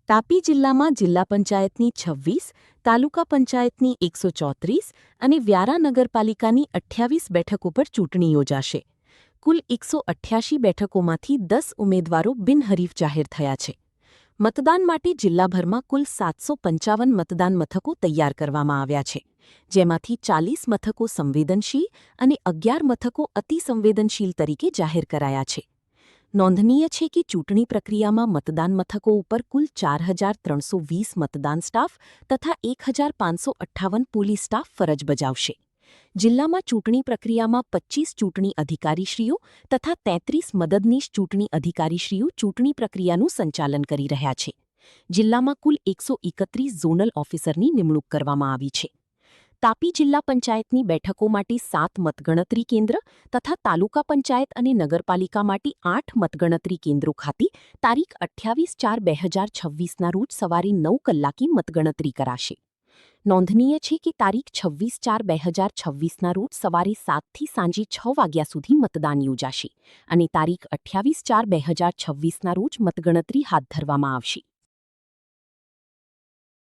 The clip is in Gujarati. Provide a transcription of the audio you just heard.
તાપી જિલ્લામાં જિલ્લા પંચાયતની 26, તાલુકા પંચાયતની 134 અને વ્યારા નગરપાલિકાની 28 બેઠકો પર ચૂંટણી યોજાશે. કુલ 188 બેઠકોમાંથી 10 ઉમેદવારો બિનહરીફ જાહેર થયા છે. મતદાન માટે જિલ્લાભરમાં કુલ 755 મતદાન મથકો તૈયાર કરવામાં આવ્યા છે, જેમાંથી 40 મથકો સંવેદનશીલ અને 11 મથકો અતિસંવેદનશીલ તરીકે જાહેર કરાયા છે. નોંધનીય છે કે ચૂંટણી પ્રક્રિયામાં મતદાન મથકો ઉપર કુલ 4320 મતદાન સ્ટાફ તથા 1558 પોલીસ સ્ટાફ ફરજ બજાવશે. જિલ્લામાં ચૂંટણી પ્રક્રિયામાં 25 ચૂંટણી અધિકારીશ્રીઓ તથા 33 મદદનીશ ચૂંટણી અધિકારીશ્રીઓ ચૂંટણી પ્રક્રિયાનું સંચાલન કરી રહ્યા છે. જિલ્લામાં કુલ 131 ઝોનલ ઓફિસરની નિમણૂક કરવામાં આવી છે. તાપી જિલ્લા પંચાયતની બેઠકો માટે 7 મતગણતરી કેન્દ્ર તથા તાલુકા પંચાયત અને નગરપાલિકા માટે 8 મતગણતરી કેન્દ્રો ખાતે તારીખ 28/4/2026ના રોજ સવારે 9 કલાકે મતગણતરી કરાશે. નોંધનીય છે કે તારીખ 26/4/2026ના રોજ સવારે 7થી સાંજે 6 વાગ્યા સુધી મતદાન યોજાશે અને તારીખ 28/4/2026ના રોજ મતગણતરી હાથ ધરવામાં આવશે.